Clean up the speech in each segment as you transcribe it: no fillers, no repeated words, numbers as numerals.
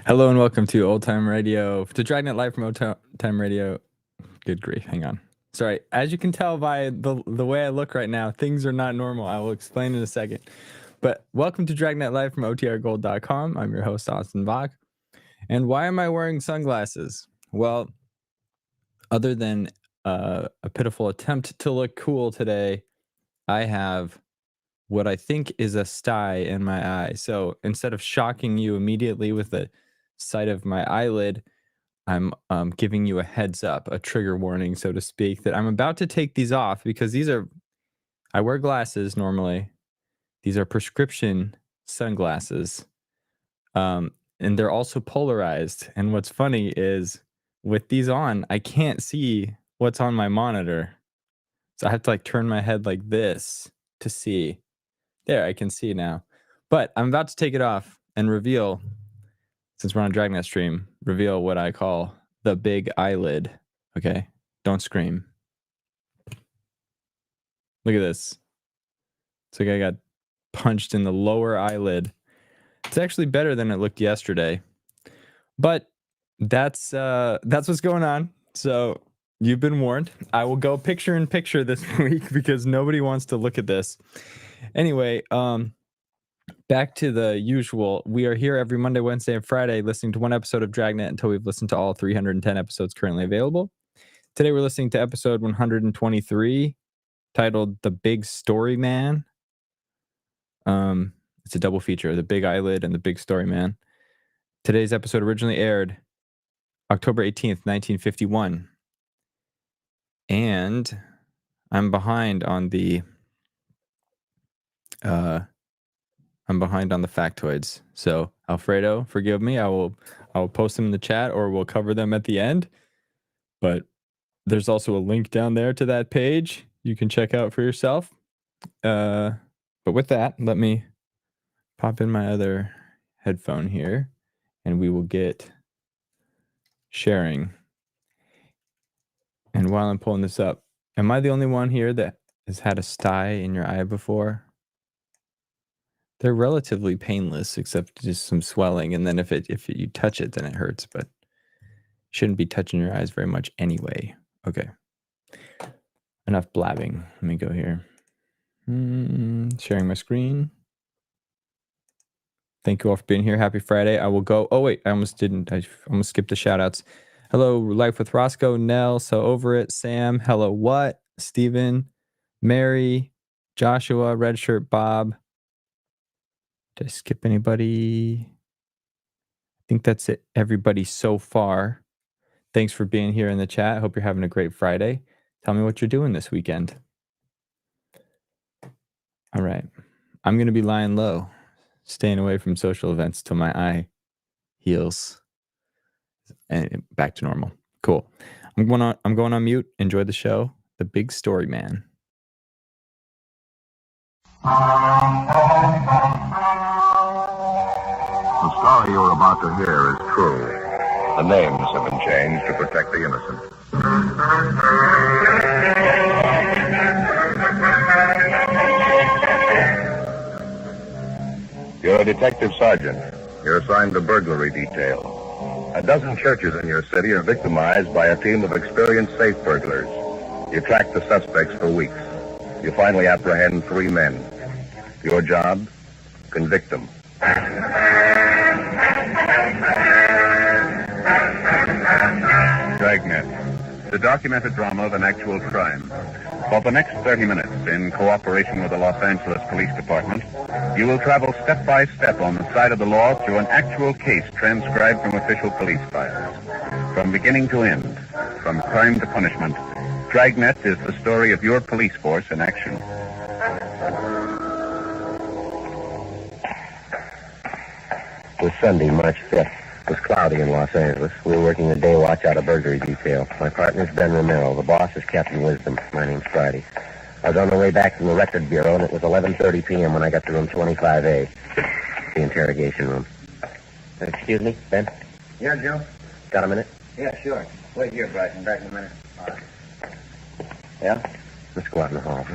Hello and welcome to Old Time Radio, to Dragnet Live from Old Time Radio. Good grief, hang on. Sorry, as you can tell by the way I look right now, things are not normal. I will explain in a second. But welcome to Dragnet Live from OTRGold.com. I'm your host, Austin Bach. And why am I wearing sunglasses? Well, other than a pitiful attempt to look cool today, I have what I think is a sty in my eye. So instead of shocking you immediately with the sight of my eyelid, I'm giving you a heads up, a trigger warning, so to speak, that I'm about to take these off because I wear glasses normally. These are prescription sunglasses. And they're also polarized. And what's funny is with these on, I can't see what's on my monitor. So I have to turn my head like this to see. There, I can see now. But I'm about to take it off and reveal, since we're on a Dragnet stream, reveal what I call the big eyelid. Okay? Don't scream. Look at this. It's like I got punched in the lower eyelid. It's actually better than it looked yesterday. But that's what's going on. So you've been warned. I will go picture in picture this week because nobody wants to look at this. Anyway, back to the usual. We are here every Monday, Wednesday, and Friday listening to one episode of Dragnet until we've listened to all 310 episodes currently available. Today we're listening to episode 123, titled The Big Story Man. It's a double feature, The Big Eyelid and The Big Story Man. Today's episode originally aired October 18th, 1951. And I'm behind on the factoids. So Alfredo, forgive me. I will post them in the chat or we'll cover them at the end. But there's also a link down there to that page you can check out for yourself. But with that, let me pop in my other headphone here and we will get sharing. And while I'm pulling this up, am I the only one here that has had a sty in your eye before? They're relatively painless, except just some swelling. And then if you touch it, then it hurts, but shouldn't be touching your eyes very much anyway. Okay. Enough blabbing. Let me go here. Sharing my screen. Thank you all for being here. Happy Friday. I will go. Oh, wait. I almost didn't. I almost skipped the shout outs. Hello, Life with Roscoe, Nell, So Over It, Sam, Hello What, Steven, Mary, Joshua, Red Shirt Bob. Did I skip anybody? I think that's it, everybody so far. Thanks for being here in the chat. Hope you're having a great Friday. Tell me what you're doing this weekend. All right. I'm going to be lying low, staying away from social events till my eye heals. And back to normal. Cool. I'm going on mute. Enjoy the show. The Big Story Man. The story you're about to hear is true. The names have been changed to protect the innocent. You're a detective sergeant. You're assigned to burglary detail. A dozen churches in your city are victimized by a team of experienced safe burglars. You track the suspects for weeks. You finally apprehend 3 men. Your job? Convict them. Dragnet, the documented drama of an actual crime. For the next 30 minutes, in cooperation with the Los Angeles Police Department, you will travel step by step on the side of the law through an actual case transcribed from official police files. From beginning to end, from crime to punishment, Dragnet is the story of your police force in action. It was Sunday, March 5th. It was cloudy in Los Angeles. We were working the day watch out of burglary detail. My partner's Ben Romero. The boss is Captain Wisdom. My name's Friday. I was on the way back from the record bureau, and it was 11:30 p.m. when I got to room 25A, the interrogation room. Excuse me, Ben? Yeah, Joe? Got a minute? Yeah, sure. Wait here, Bryson. Back in a minute. All right. Yeah? Let's go out in the hall.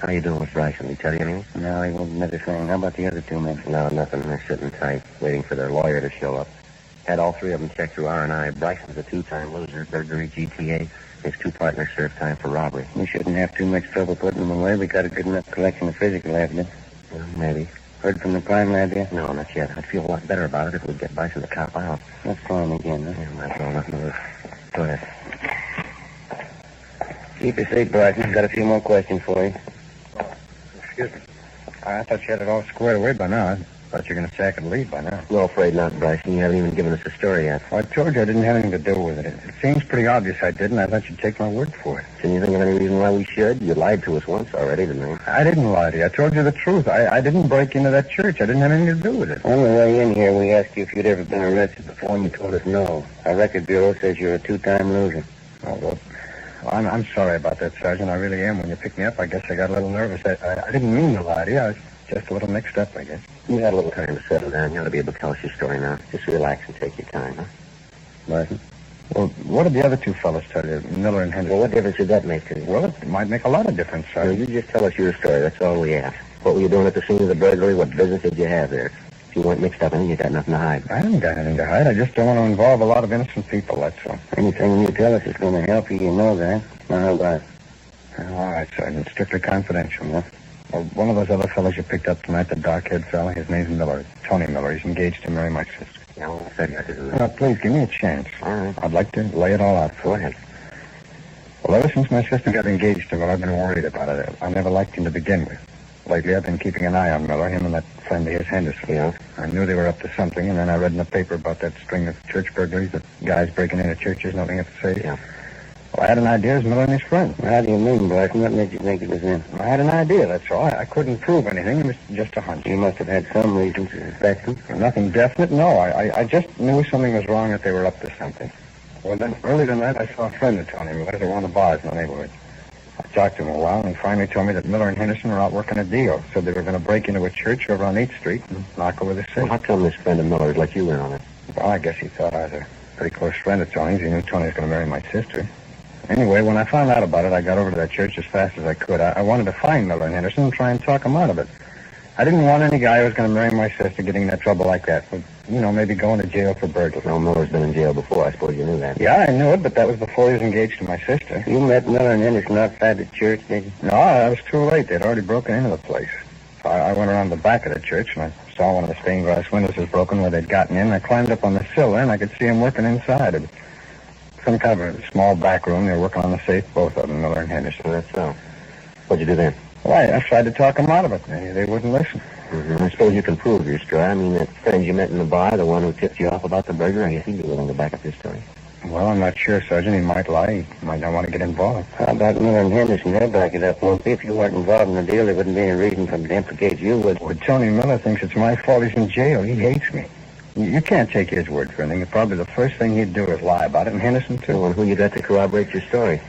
How you doing with Bryson? Did he tell you anything? No, he won't admit a thing. How about the other two men? No, nothing. They're sitting tight, waiting for their lawyer to show up. Had all three of them checked through R&I. Bryson's a 2-time loser, burglary, GTA. His 2 partners served time for robbery. We shouldn't have too much trouble putting them away. We got a good enough collection of physical evidence. Well, maybe. Heard from the crime lab yet? No, not yet. I'd feel a lot better about it if we'd get Bryson to cop out. Let's call him again, huh? Yeah, might as well not move. Go ahead. Keep your seat, Bryson. Got a few more questions for you. Excuse me. I thought you had it all squared away by now. I thought you were going to sack and leave by now. No, afraid not, Bryson. You haven't even given us a story yet. Well, I told you I didn't have anything to do with it. It seems pretty obvious I did, and I thought you'd take my word for it. Can you think of any reason why we should? You lied to us once already, didn't you? I didn't lie to you. I told you the truth. I didn't break into that church. I didn't have anything to do with it. On the way in here, we asked you if you'd ever been arrested before, and you told us no. Our record bureau says you're a 2-time loser. Oh, well, I'm sorry about that, Sergeant. I really am. When you picked me up, I guess I got a little nervous. I didn't mean to lie to you. I was just a little mixed up, I guess. You had a little time to settle down. You ought to be able to tell us your story now. Just relax and take your time, huh? Bryson? Well, what did the other 2 fellas tell you, Miller and Henderson? Well, what difference did that make to you? Well, it might make a lot of difference, Well, Sergeant. you just tell us your story. That's all we ask. What were you doing at the scene of the burglary? What business did you have there? If you weren't mixed up in it, you got nothing to hide. I haven't got anything to hide. I just don't want to involve a lot of innocent people, that's all. Anything you tell us is going to help you, you know that. Now, how about it? All right, Sergeant. Strictly confidential, huh? Well, one of those other fellows you picked up tonight, the dark-haired fella, his name's Miller. Tony Miller. He's engaged to marry my sister. Yeah, well, I said you had to do Now, that. please, give me a chance. All right. I'd like to lay it all out for Go you. ahead. Well, ever since my sister got engaged to Miller, I've been worried about it. I never liked him to begin with. Lately, I've been keeping an eye on Miller, him and that friend of his, Henderson. Yeah? I knew they were up to something, and then I read in the paper about that string of church burglaries, that guys breaking into churches, nothing to say. Yeah. Well, I had an idea it was Miller and his friend. How do you mean, Bryson? What made you think it was him? I had an idea, that's all. I couldn't prove anything. It was just a hunch. You must have had some reason to suspect him. Nothing definite, no. I just knew something was wrong, that they were up to something. Well, then, early tonight, I saw a friend of Tony Miller at one of the bars in the neighborhood. I talked to him a while, and he finally told me that Miller and Henderson were out working a deal. Said they were going to break into a church over on 8th Street and knock over the Well, safe. how come this friend of Miller's let you in on it? Well, I guess he thought I was a pretty close friend of Tony's. He knew Tony was going to marry my sister. Anyway, when I found out about it, I got over to that church as fast as I could. I wanted to find Miller and Henderson and try and talk them out of it. I didn't want any guy who was going to marry my sister getting into trouble like that. With, maybe going to jail for burglary. No, Miller's been in jail before. I suppose you knew that. Yeah, I knew it, but that was before he was engaged to my sister. You met Miller and Henderson outside the church, did you? No, I was too late. They'd already broken into the place. So I went around the back of the church, and I saw one of the stained glass windows was broken where they'd gotten in. I climbed up on the sill there, and I could see them working inside. It was some kind of a small back room. They were working on the safe, both of them, Miller and Henderson. That's so. What'd you do then? Well, I tried to talk them out of it. They wouldn't listen. Mm-hmm. I suppose you can prove your story. I mean, that friend you met in the bar, the one who tipped you off about the burglary, I guess he'd be willing to back up his story. Well, I'm not sure, Sergeant. He might lie. He might not want to get involved. How about Miller and Henderson? They'll back it up, won't they? If you weren't involved in the deal, there wouldn't be any reason for them to implicate you, would Well, Tony Miller thinks it's my fault he's in jail. He hates me. You can't take his word for anything. Probably the first thing he'd do is lie about it, and Henderson, too. Well, and who you got to corroborate your story?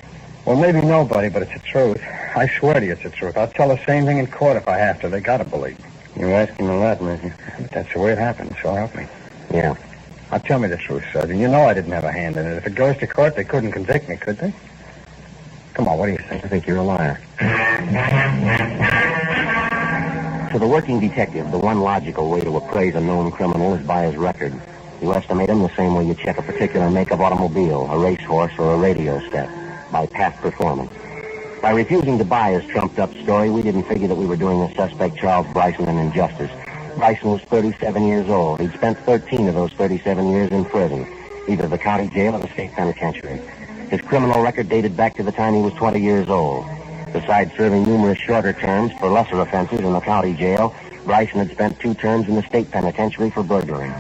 Well, maybe nobody, but it's the truth. I swear to you it's the truth. I'll tell the same thing in court if I have to. They gotta believe me. You're asking a lot, mister. But that's the way it happened, so help me. Yeah. Now, tell me the truth, Sergeant. You know I didn't have a hand in it. If it goes to court, they couldn't convict me, could they? Come on, what do you think? I think you're a liar. To the working detective, the one logical way to appraise a known criminal is by his record. You estimate him the same way you check a particular make of automobile, a racehorse, or a radio set, by past performance. By refusing to buy his trumped-up story, we didn't figure that we were doing the suspect Charles Bryson an injustice. Bryson was 37 years old. He'd spent 13 of those 37 years in prison, either the county jail or the state penitentiary. His criminal record dated back to the time he was 20 years old. Besides serving numerous shorter terms for lesser offenses in the county jail, Bryson had spent 2 terms in the state penitentiary for burglary.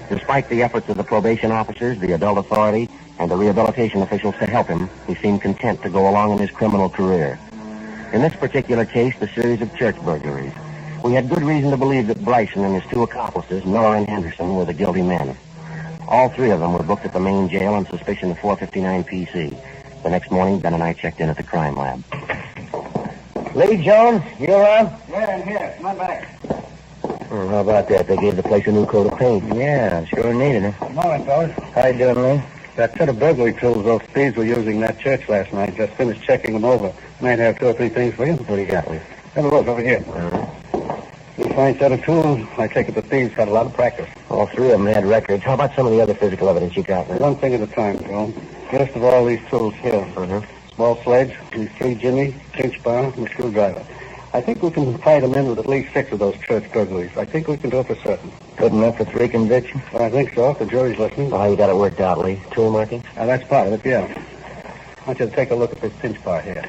Despite the efforts of the probation officers, the adult authority, and the rehabilitation officials to help him, he seemed content to go along in his criminal career. In this particular case, the series of church burglaries, we had good reason to believe that Bryson and his 2 accomplices, Miller and Henderson, were the guilty men. All 3 of them were booked at the main jail on suspicion of 459 PC. The next morning, Ben and I checked in at the crime lab. Lee Jones, you around? Yeah, in here. Come on back. Oh, how about that? They gave the place a new coat of paint. Yeah, sure needed it. Morning, fellas. How you doing, Lee? That set of burglary tools those thieves were using in that church last night. Just finished checking them over. Might have 2 or 3 things for you. What do you got, Lee? Have a look over here. You find set of tools. I take it the thieves had a lot of practice. All three of them had records. How about some of the other physical evidence you got? One thing at a time, Joe. First of all, these tools here. Small sledge, these 3 jimmy, pinch bar, and a screwdriver. I think we can tie them in with at least 6 of those church burglaries. I think we can do it for certain. Good enough for 3 convictions? Well, I think so, if the jury's listening. Well, how you got it worked out, Lee? Tool markings? That's part of it, yeah. I want you to take a look at this pinch bar here.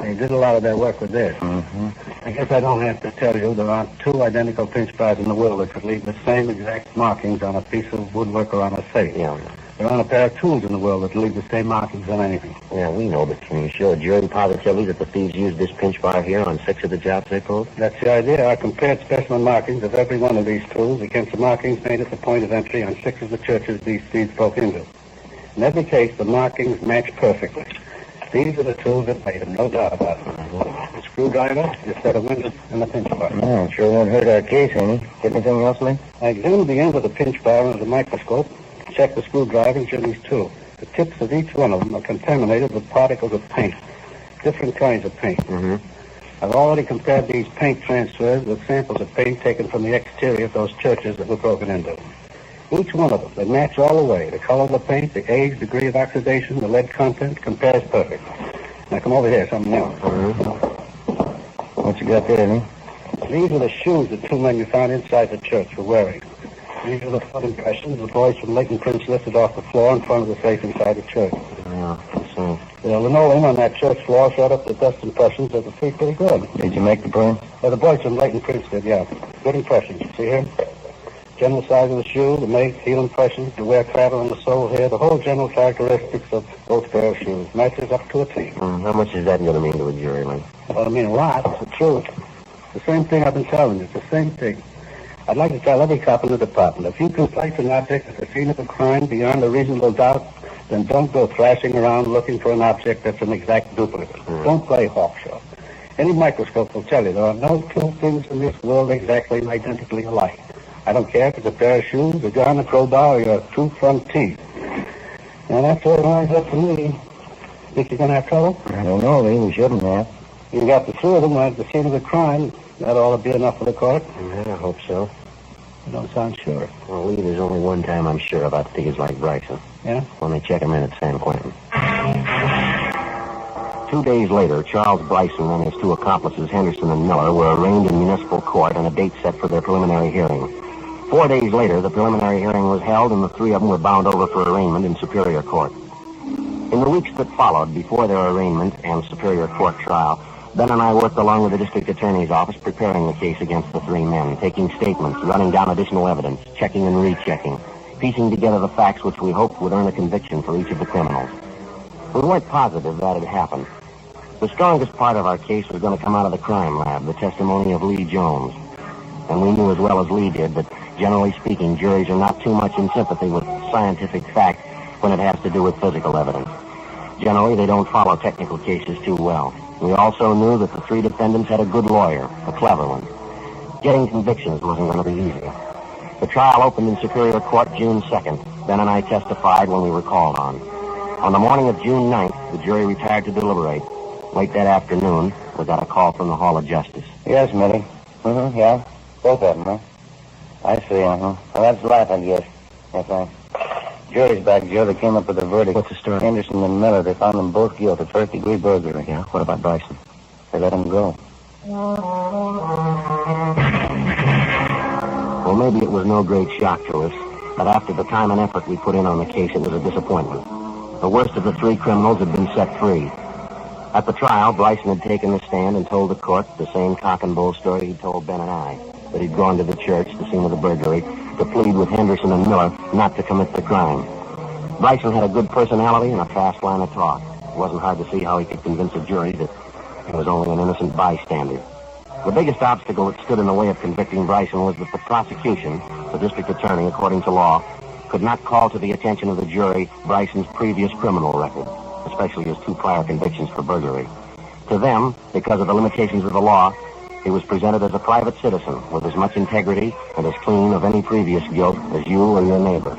They did a lot of their work with this. I guess I don't have to tell you there aren't 2 identical pinch bars in the world that could leave the same exact markings on a piece of woodwork or on a safe. Yeah. There aren't a pair of tools in the world that leave the same markings on anything. Yeah, we know, but can you show a jury positively that the thieves used this pinch bar here on 6 of the jobs they pulled? That's the idea. I compared specimen markings of every one of these tools against the markings made at the point of entry on 6 of the churches these thieves broke into. In every case, the markings match perfectly. These are the tools that made them, no doubt about it. The screwdriver, the set of windows, and the pinch bar. No, it sure won't hurt our case, any. Get anything else, Lee? I examined the end of the pinch bar under the microscope, checked the screwdriver and jimmy's too. The tips of each one of them are contaminated with particles of paint, different kinds of paint. I've already compared these paint transfers with samples of paint taken from the exterior of those churches that were broken into. Each one of them, they match all the way. The color of the paint, the age, degree of oxidation, the lead content, compares perfectly. Now come over here, something else. What you got there, Lee? These are the shoes the 2 men you found inside the church were wearing. These are the foot impressions the boys from Leighton Prince lifted off the floor in front of the safe inside the church. Yeah, I see. The linoleum on that church floor showed up the dust impressions of the feet pretty good. Did you make the print? The boys from Leighton Prince did, yeah. Good impressions. You see here? General size of the shoe, the make, heel impressions, the wear pattern on the sole here, the whole general characteristics of both pair of shoes. Matches up to a T. How much is that going to mean to a jury, Lee? Well, I mean a lot. It's the truth. The same thing I've been telling you. It's the same thing. I'd like to tell every cop in the department, if you can place an object at the scene of a crime beyond a reasonable doubt, then don't go thrashing around looking for an object that's an exact duplicate. Don't play hawk show. Any microscope will tell you there are no 2 things in this world exactly and identically alike. I don't care if it's a pair of shoes, a gun, a crowbar, or your 2 front teeth. Now, that's all lines up to me. Think you're going to have trouble? I don't know, Lee. We shouldn't have. You got the 3 of them at the scene of the crime. That ought to be enough for the court. Yeah, I hope so. You don't sound sure. Well, Lee, there's only one time I'm sure about thieves like Bryson. Yeah? When they check him in at San Quentin. 2 days later, Charles Bryson and his 2 accomplices, Henderson and Miller, were arraigned in municipal court on a date set for their preliminary hearing. 4 days later, the preliminary hearing was held, and the 3 of them were bound over for arraignment in Superior Court. In the weeks that followed, before their arraignment and Superior Court trial, Ben and I worked along with the district attorney's office preparing the case against the 3 men, taking statements, running down additional evidence, checking and rechecking, piecing together the facts which we hoped would earn a conviction for each of the criminals. We weren't positive that had happened. The strongest part of our case was going to come out of the crime lab, the testimony of Lee Jones. And we knew as well as Lee did that, generally speaking, juries are not too much in sympathy with scientific fact when it has to do with physical evidence. Generally, they don't follow technical cases too well. We also knew that the 3 defendants had a good lawyer, a clever one. Getting convictions wasn't going to be easy. The trial opened in Superior Court June 2nd. Ben and I testified when we were called on. On the morning of June 9th, the jury retired to deliberate. Late that afternoon, we got a call from the Hall of Justice. Yes, Millie. Yeah. Both of them, huh? I see, Well, that's life, I guess. That's all. Jury's back, Joe. They came up with a verdict. What's the story? Henderson and Miller, they found them both guilty of first-degree burglary. Yeah, what about Bryson? They let him go. Well, maybe it was no great shock to us, but after the time and effort we put in on the case, it was a disappointment. The worst of the 3 criminals had been set free. At the trial, Bryson had taken the stand and told the court the same cock and bull story he'd told Ben and I, that he'd gone to the church, the scene of the burglary, to plead with Henderson and Miller not to commit the crime. Bryson had a good personality and a fast line of talk. It wasn't hard to see how he could convince a jury that he was only an innocent bystander. The biggest obstacle that stood in the way of convicting Bryson was that the prosecution, the district attorney, according to law, could not call to the attention of the jury Bryson's previous criminal record, especially his 2 prior convictions for burglary. To them, because of the limitations of the law, he was presented as a private citizen with as much integrity and as clean of any previous guilt as you or your neighbor.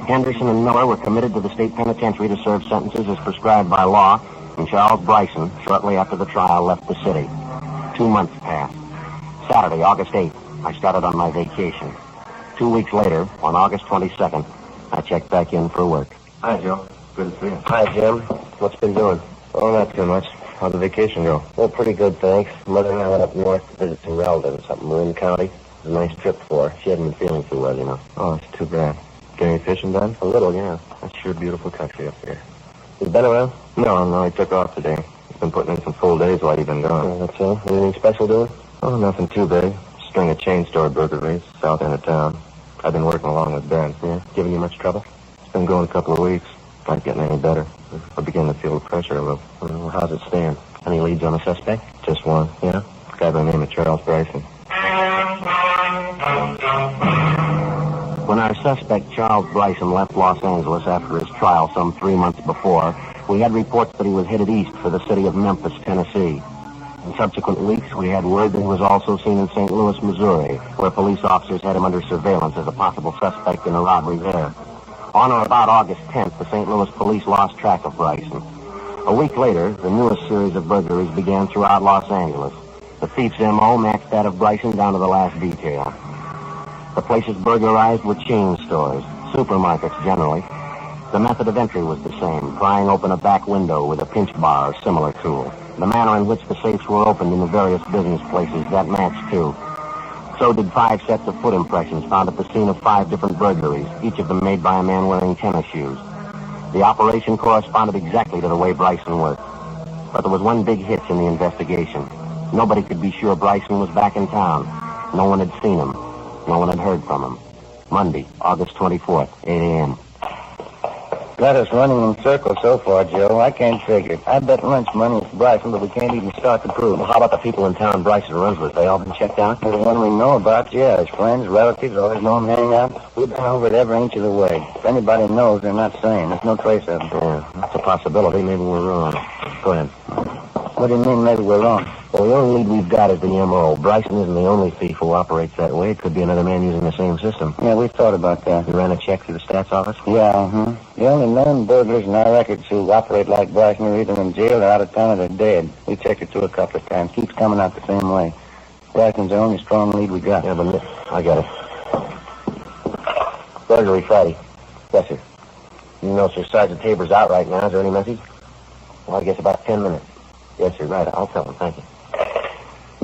Henderson and Miller were committed to the state penitentiary to serve sentences as prescribed by law, and Charles Bryson, shortly after the trial, left the city. 2 months passed. Saturday, August 8th, I started on my vacation. 2 weeks later, on August 22nd, I checked back in for work. Hi, Joe. Good to see you. Hi, Jim. What's been doing? Oh, not too much. How'd the vacation go? Well, pretty good, thanks. Mother and I went up north to visit some relatives up in Marin County. It was a nice trip for her. She hadn't been feeling too well, you know. Oh, it's too bad. Get any fishing done? A little, yeah. That's sure beautiful country up there. You been around? No, he took off today. He's been putting in some full days while you've been gone. That's all. Anything special doing? Oh, nothing too big. String of chain store burglaries, south end of town. I've been working along with Ben. Yeah? Giving you much trouble? It's been going a couple of weeks. Not getting any better. I begin to feel the pressure a little. Well, how's it stand? Any leads on the suspect? Just one. Yeah? A guy by the name of Charles Bryson. When our suspect, Charles Bryson, left Los Angeles after his trial some 3 months before, we had reports that he was headed east for the city of Memphis, Tennessee. In subsequent weeks, we had word that he was also seen in St. Louis, Missouri, where police officers had him under surveillance as a possible suspect in a robbery there. On or about August 10th, the St. Louis police lost track of Bryson. A week later, the newest series of burglaries began throughout Los Angeles. The thief's M.O. matched that of Bryson down to the last detail. The places burglarized were chain stores, supermarkets generally. The method of entry was the same, prying open a back window with a pinch bar or similar tool. The manner in which the safes were opened in the various business places, that matched too. So did 5 sets of foot impressions found at the scene of 5 different burglaries, each of them made by a man wearing tennis shoes. The operation corresponded exactly to the way Bryson worked. But there was one big hitch in the investigation. Nobody could be sure Bryson was back in town. No one had seen him. No one had heard from him. Monday, August 24th, 8 a.m. Got us running in circles so far, Joe. I can't figure. I bet lunch money is Bryson, but we can't even start to prove Well, it. how about the people in town Bryson runs with? They all been checked out? The one we know about, yeah. His friends, relatives, always know him hanging out. We've been over it every inch of the way. If anybody knows, they're not saying. There's no trace of him. Yeah, that's a possibility. Maybe we're wrong. Go ahead. What do you mean maybe we're wrong? Well, the only lead we've got is the M.O. Bryson isn't the only thief who operates that way. It could be another man using the same system. Yeah, we thought about that. You ran a check through the stats office? Yeah, The only known burglars in our records who operate like Bryson are either in jail or out of town or they're dead. We checked it through a couple of times. Keeps coming out the same way. Bryson's the only strong lead we got. Yeah, but I got it. Burglary Friday. Yes, sir. You know, sir, Sergeant Tabor's out right now. Is there any message? Well, I guess about 10 minutes. Yes, sir, right. I'll tell him. Thank you.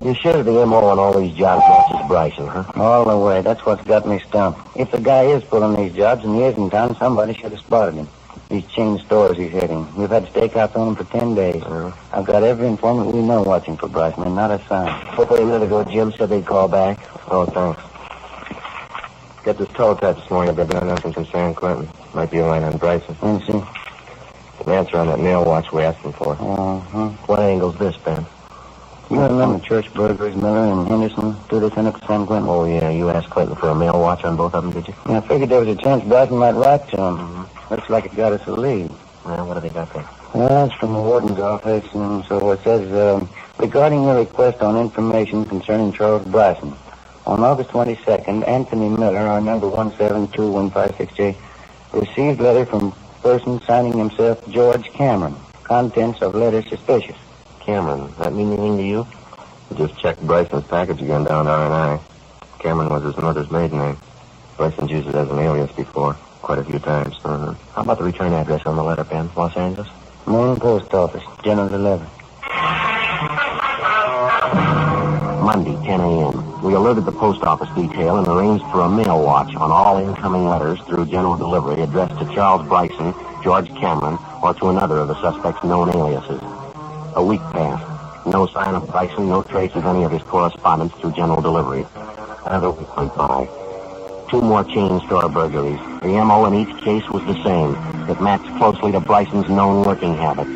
You sure the M.O. on all these jobs matches Bryson, huh? All the way. That's what's got me stumped. If the guy is pulling these jobs and he is in town, somebody should have spotted him. These chain stores he's hitting. We've had stakeouts on him for 10 days. I've got every informant we know watching for Bryson, and not a sign. Wait a minute ago, Jim said they'd call back. Oh, thanks. Get this teletype this morning. I've been announcing from San Quentin. Might be a line on Bryson. Let me see. An answer on that mail watch we asked him for. What angle's this, Ben? You remember church burglaries, Miller and Henderson, 2 they sent up to San Quentin? Oh, yeah. You asked Clinton for a mail watch on both of them, did you? Yeah, I figured there was a chance Bryson might write to him. Looks like it got us a lead. Well, what have they got there? Well, it's from the warden's office, and so it says, regarding your request on information concerning Charles Bryson, on August 22nd, Anthony Miller, our number 172-156J, received letter from person signing himself George Cameron. Contents of letter suspicious. Cameron. That mean anything to you? We just checked Bryson's package again down to R&I. Cameron was his mother's maiden name. Bryson's used it as an alias before, quite a few times. How about the return address on the letter, Ben? Los Angeles? Main Post Office, General 11. Monday, 10 a.m. We alerted the post office detail and arranged for a mail watch on all incoming letters through general delivery addressed to Charles Bryson, George Cameron, or to another of the suspect's known aliases. A week passed. No sign of Bryson, no trace of any of his correspondence through general delivery. Another week went by. 2 more chain store burglaries. The M.O. in each case was the same. It matched closely to Bryson's known working habits.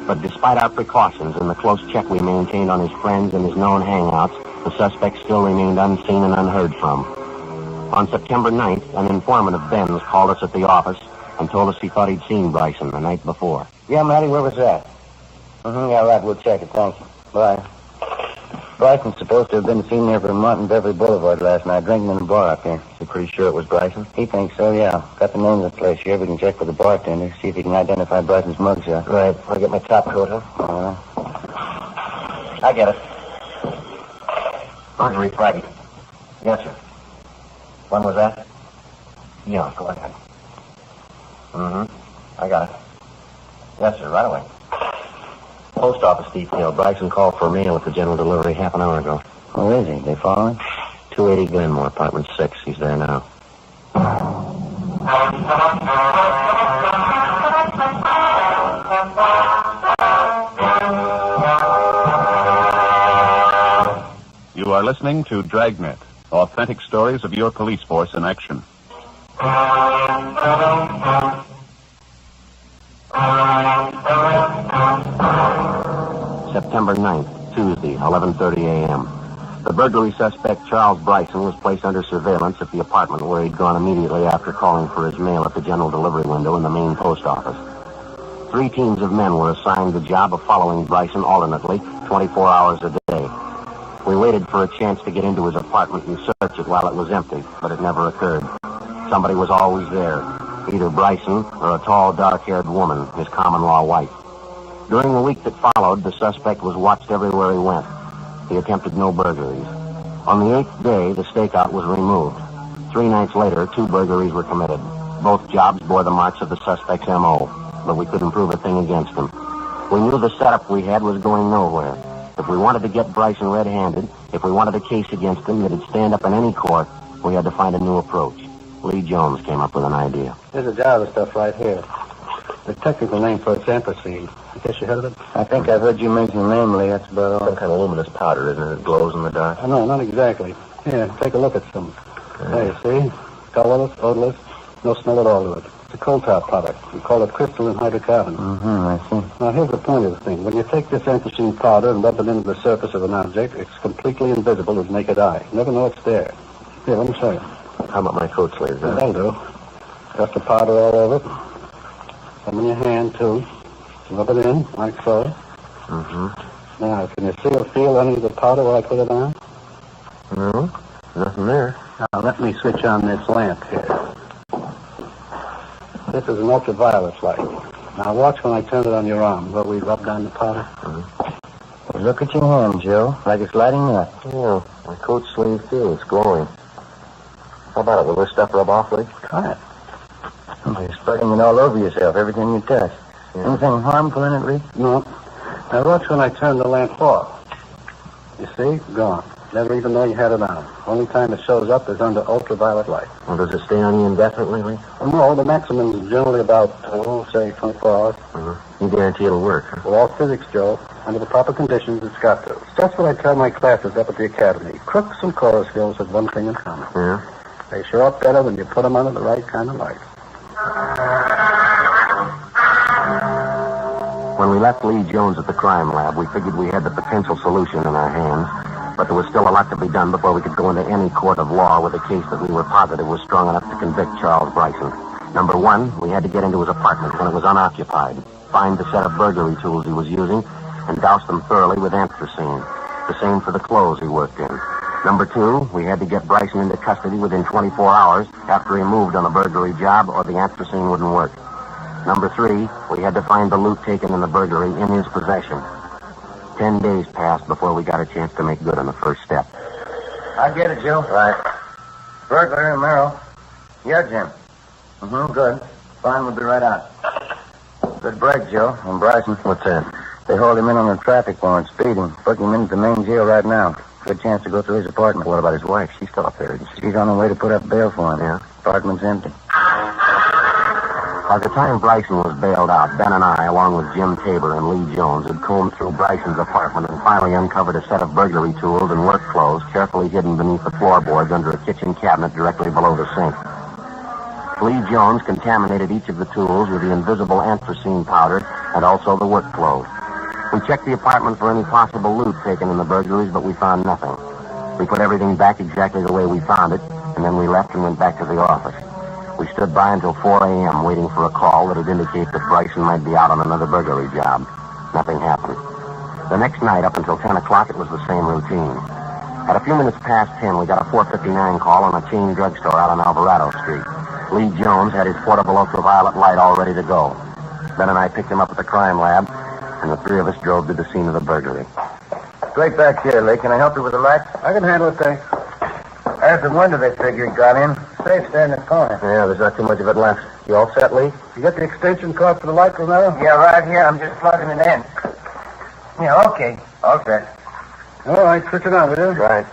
But despite our precautions and the close check we maintained on his friends and his known hangouts, the suspect still remained unseen and unheard from. On September 9th, an informant of Ben's called us at the office and told us he thought he'd seen Bryson the night before. Yeah, Matty, where was that? Yeah, right, we'll check it, thank you. Bye. Bryson's supposed to have been seen there from Martin Beverly Boulevard last night, drinking in the bar up here. You pretty sure it was Bryson? He thinks so, yeah. Got the name of the place here. We can check with the bartender, see if he can identify Bryson's mugshot. Right. I'll get my top coat, huh? All right. I get it. Burglary Friday. Yes, sir. When was that? Yeah, go ahead. I got it. Yes, sir, right away. Post office detail. Bryson called for mail at the general delivery half an hour ago. Where is he? They following? 280 Glenmore, apartment 6. He's there now. You are listening to Dragnet, authentic stories of your police force in action. September 9th, Tuesday, 11:30 a.m. The burglary suspect, Charles Bryson, was placed under surveillance at the apartment where he'd gone immediately after calling for his mail at the general delivery window in the main post office. 3 teams of men were assigned the job of following Bryson alternately, 24 hours a day. We waited for a chance to get into his apartment and search it while it was empty, but it never occurred. Somebody was always there, either Bryson or a tall, dark-haired woman, his common-law wife. During the week that followed, the suspect was watched everywhere he went. He attempted no burglaries. On the 8th day, the stakeout was removed. 3 nights later, 2 burglaries were committed. Both jobs bore the marks of the suspect's M.O., but we couldn't prove a thing against him. We knew the setup we had was going nowhere. If we wanted to get Bryson red-handed, if we wanted a case against him that'd stand up in any court, we had to find a new approach. Lee Jones came up with an idea. There's a jar of stuff right here. The technical name for it's anthracene. I guess you heard of it? I think I've heard you mention the name, Lee. That's about all. Some kind of luminous powder, isn't it? It glows in the dark. No, not exactly. Here, take a look at some. There, you see? Colorless, odorless, no smell at all to it. It's a coal-tar product. We call it crystalline hydrocarbon. I see. Now, here's the point of the thing. When you take this anthracene powder and rub it into the surface of an object, it's completely invisible to the naked eye. You never know it's there. Here, let me show you. How about my coat sleeves? Yeah, that'll do. Got the powder all over it. Some in your hand, too. Rub it in, like so. Now, can you see or feel any of the powder where I put it on? No, nothing there. Now, let me switch on this lamp here. This is an ultraviolet light. Now, watch when I turn it on your arm where we rubbed on the powder. Well, look at your hand, Joe. Like it's lighting up. Yeah, my coat sleeve, too. It's glowing. How about it? Will this stuff rub off, Lee? Try it. You're spreading it all over yourself, everything you touch. Yeah. Anything harmful in it, Lee? No. Now, watch when I turn the lamp off. You see? Gone. Never even know you had it on. Only time it shows up is under ultraviolet light. Well, does it stay on you indefinitely, Lee? No, the maximum is generally about, say, 24 hours. You guarantee it'll work, huh? Well, all physics, Joe. Under the proper conditions, it's got to. That's what I tell my classes up at the academy. Crooks and chorus girls have one thing in common. Yeah? They show up better when you put them under the right kind of light. When we left Lee Jones at the crime lab, we figured we had the potential solution in our hands, but there was still a lot to be done before we could go into any court of law with a case that we were positive was strong enough to convict Charles Bryson. Number 1, we had to get into his apartment when it was unoccupied, find the set of burglary tools he was using, and douse them thoroughly with anthracene. The same for the clothes he worked in. Number 2, we had to get Bryson into custody within 24 hours after he moved on a burglary job or the anthracene wouldn't work. Number 3, we had to find the loot taken in the burglary in his possession. 10 days passed before we got a chance to make good on the first step. I get it, Joe. Right. Burglar and Merrill. Yeah, Jim. Good. Fine, we'll be right out. Good break, Joe. And Bryson. What's that? They hauled him in on a traffic warrant, speeding. Booking him into the main jail right now. Good chance to go through his apartment. What about his wife? She's still up there, isn't she? She's on her way to put up bail for him. Yeah. Apartment's empty. By the time Bryson was bailed out, Ben and I, along with Jim Tabor and Lee Jones, had combed through Bryson's apartment and finally uncovered a set of burglary tools and work clothes carefully hidden beneath the floorboards under a kitchen cabinet directly below the sink. Lee Jones contaminated each of the tools with the invisible anthracene powder and also the work clothes. We checked the apartment for any possible loot taken in the burglaries, but we found nothing. We put everything back exactly the way we found it, and then we left and went back to the office. We stood by until 4 a.m. waiting for a call that would indicate that Bryson might be out on another burglary job. Nothing happened. The next night, up until 10 o'clock, it was the same routine. At a few minutes past 10, we got a 459 call on a chain drugstore out on Alvarado Street. Lee Jones had his portable ultraviolet light all ready to go. Ben and I picked him up at the crime lab, and the 3 of us drove to the scene of the burglary. Straight back here, Lee. Can I help you with the light? I can handle it, thanks. There's the window they figure he got in. Safe's there in the corner. Yeah, there's not too much of it left. You all set, Lee? You got the extension cord for the light, Romero? Yeah, right here. I'm just plugging it in. Yeah, okay. All set. All right, switch it on, will you? Right.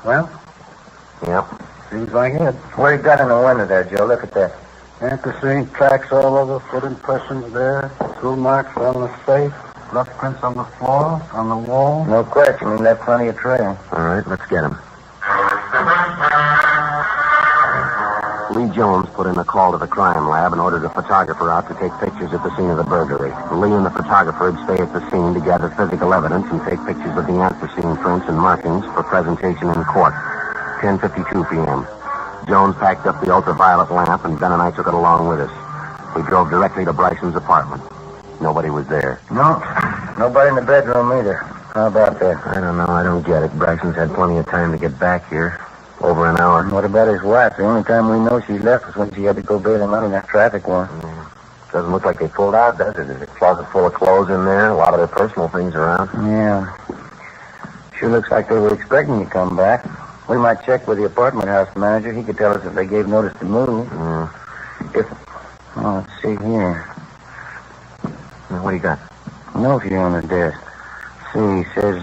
Well, Yep. seems like it. What you got in the window there, Joe? Look at that. Anthrazine tracks all over, foot impressions there, tool marks on the safe, blood prints on the floor, on the wall. No question. He left plenty of trail. All right, let's get him. Lee Jones put in a call to the crime lab and ordered a photographer out to take pictures at the scene of the burglary. Lee and the photographer would stay at the scene to gather physical evidence and take pictures of the anthrazine prints and markings for presentation in court. 10:52 p.m. Jones packed up the ultraviolet lamp, and Ben and I took it along with us. We drove directly to Bryson's apartment. Nobody was there. No. Nobody in the bedroom either. How about that? I don't know. I don't get it. Bryson's had plenty of time to get back here. Over an hour. What about his wife? The only time we know she left was when she had to go bail him out in that traffic one. Doesn't look like they pulled out, does it? There's a closet full of clothes in there, a lot of their personal things around. Yeah. Sure looks like they were expecting you to come back. We might check with the apartment house manager. He could tell us if they gave notice to move. Let's see here. What do you got? Note here on the desk. See, he says,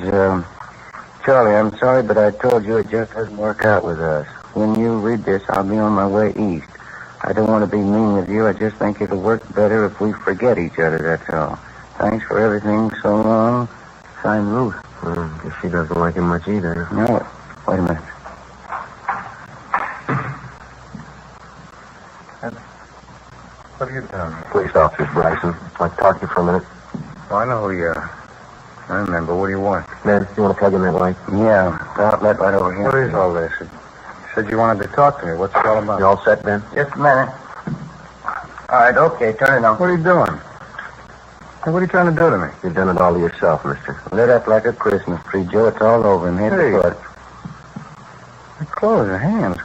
Charlie, I'm sorry, but I told you it just doesn't work out with us. When you read this, I'll be on my way east. I don't want to be mean with you. I just think it'll work better if we forget each other, that's all. Thanks for everything so long. Signed, Ruth. Guess she doesn't like him much either. No, wait a minute. What are you doing? Police officers, Bryson. I'd like to talk to you for a minute. Oh, I know who you are. I remember. What do you want? Man, you want to plug in that light? Yeah, the outlet right over here. What is all this? You said you wanted to talk to me. What's it all about? You all set, Ben? Just a minute. All right, okay, turn it on. What are you doing? Hey, what are you trying to do to me? You've done it all to yourself, mister. Lit up like a Christmas tree, Joe. It's all over him, head to foot. The clothes, your hands.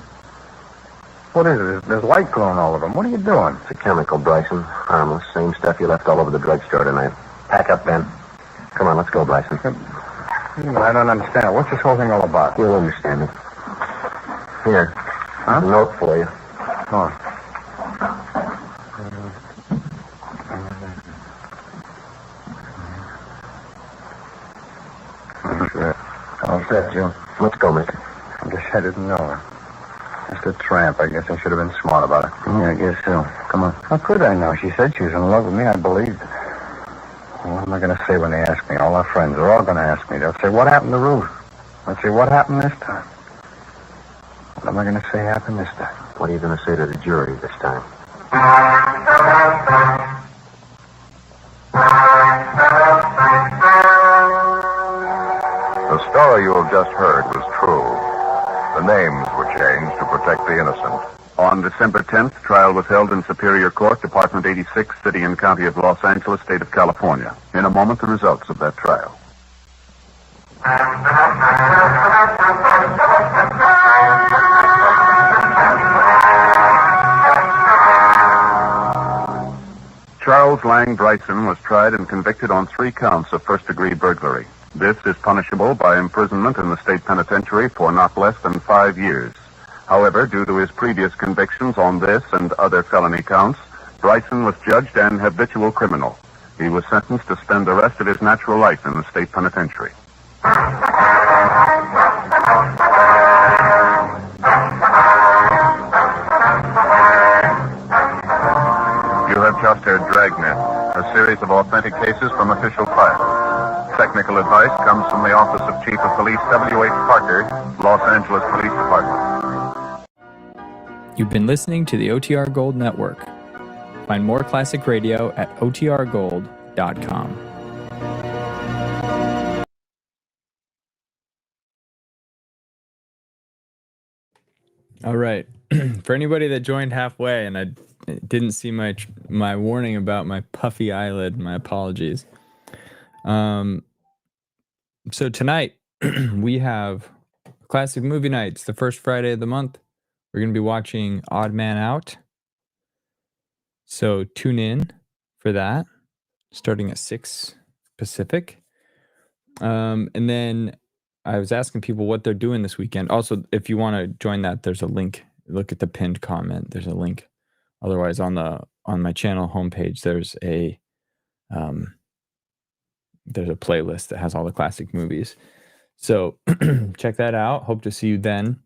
What is it? There's light glowing all over them. What are you doing? It's a chemical, Bryson. Harmless. Same stuff you left all over the drugstore tonight. Pack up, Ben. Come on, let's go, Bryson. I don't understand. What's this whole thing all about? You'll understand it. Here. A note for you. Oh. Sure. All set, Joe. Let's go, mister. I guess I didn't know. Just a tramp. I guess I should have been smart about it. Yeah, I guess so. Come on. How could I know? She said she was in love with me. I believed it. What am I going to say when they ask me? All our friends are all going to ask me. They'll say, what happened to Ruth? I'll say, what happened this time? What am I going to say happened this time? What are you going to say to the jury this time? The story you have just heard was true. The names were changed to protect the innocent. On December 10th, trial was held in Superior Court, Department 86, City and County of Los Angeles, State of California. In a moment, the results of that trial. Charles Lang Bryson was tried and convicted on 3 counts of first-degree burglary. This is punishable by imprisonment in the state penitentiary for not less than 5 years. However, due to his previous convictions on this and other felony counts, Bryson was judged an habitual criminal. He was sentenced to spend the rest of his natural life in the state penitentiary. You have just heard Dragnet, a series of authentic cases from official files. Technical advice comes from the Office of Chief of Police W.H. Parker, Los Angeles Police Department. You've been listening to the OTR Gold Network. Find more classic radio at otrgold.com. All right. For anybody that joined halfway and I didn't see my warning about my puffy eyelid, my apologies. So tonight we have classic movie nights, the first Friday of the month. We're going to be watching Odd Man Out. So tune in for that, starting at 6 Pacific. And then I was asking people what they're doing this weekend. Also, if you want to join that, there's a link. Look at the pinned comment. There's a link. Otherwise, on my channel homepage, there's a playlist that has all the classic movies. So check that out. Hope to see you then.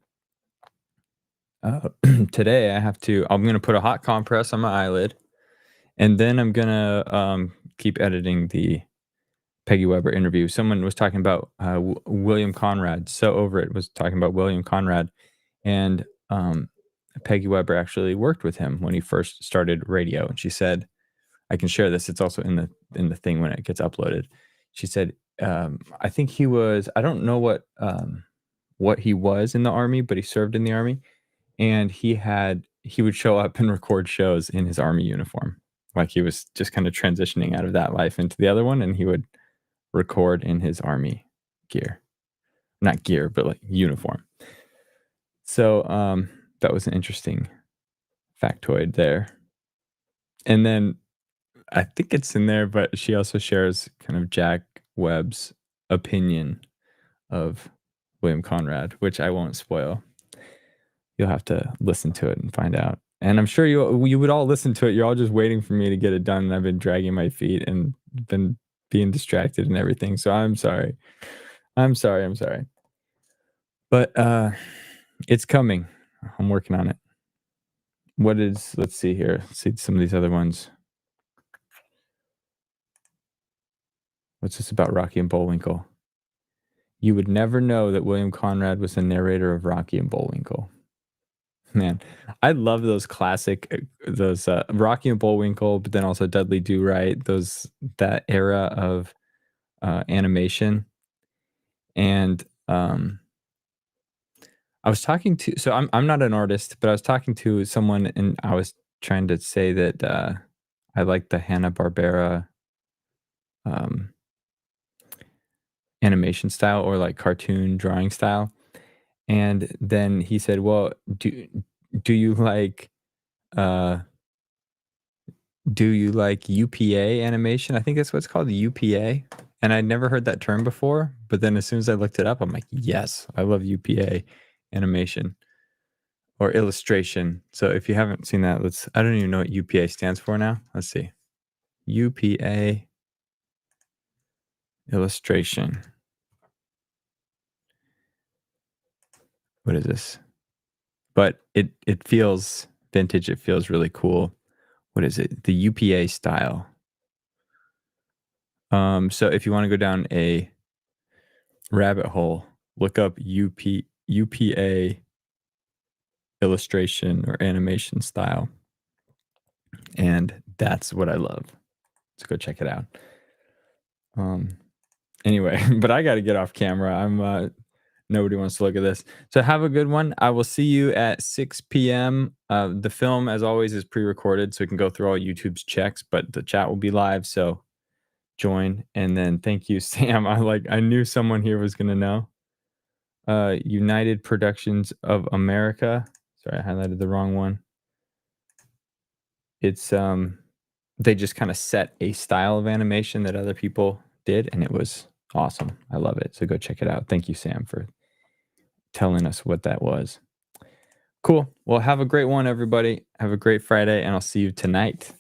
Today I'm gonna put a hot compress on my eyelid, and then I'm gonna keep editing the Peggy Weber interview. Someone was talking about William Conrad. So over it was talking about William Conrad, and Peggy Weber actually worked with him when he first started radio. And she said, I can share this. It's also in the thing when it gets uploaded. She said, I think he was. I don't know what he was in the Army, but he served in the Army, and he would show up and record shows in his Army uniform, like he was just kind of transitioning out of that life into the other one, and he would record in his Army gear, not gear, but like uniform. So that was an interesting factoid there. And then I think it's in there, but she also shares kind of Jack Webb's opinion of William Conrad, which I won't spoil. You'll have to listen to it and find out. And I'm sure you would all listen to it. You're all just waiting for me to get it done. And I've been dragging my feet and been being distracted and everything. So I'm sorry. But it's coming. I'm working on it. Let's see here. Let's see some of these other ones. What's this about Rocky and Bullwinkle? You would never know that William Conrad was the narrator of Rocky and Bullwinkle. Man, I love those classic, Rocky and Bullwinkle, but then also Dudley Do-Right, that era of animation. And I was talking to, so I'm not an artist, but I was talking to someone, and I was trying to say that I like the Hanna-Barbera animation style, or like cartoon drawing style. And then he said, well, do you like UPA animation? I think that's what it's called, UPA. And I'd never heard that term before, but then as soon as I looked it up, I'm like, yes, I love UPA animation or illustration. So if you haven't seen that, I don't even know what UPA stands for now. Let's see. UPA illustration. What is this? But it feels vintage. It feels really cool. What is it? The UPA style. So if you want to go down a rabbit hole, look up UPA illustration or animation style. And that's what I love. Let's go check it out. Anyway, but I got to get off camera. Nobody wants to look at this. So have a good one. I will see you at 6 p.m. The film, as always, is pre-recorded, so we can go through all YouTube's checks, but the chat will be live, so join. And then thank you, Sam. I knew someone here was going to know. United Productions of America. Sorry, I highlighted the wrong one. It's they just kind of set a style of animation that other people did, and it was awesome. I love it. So go check it out. Thank you, Sam, for telling us what that was. Cool. Well, have a great one, everybody. Have a great Friday, and I'll see you tonight.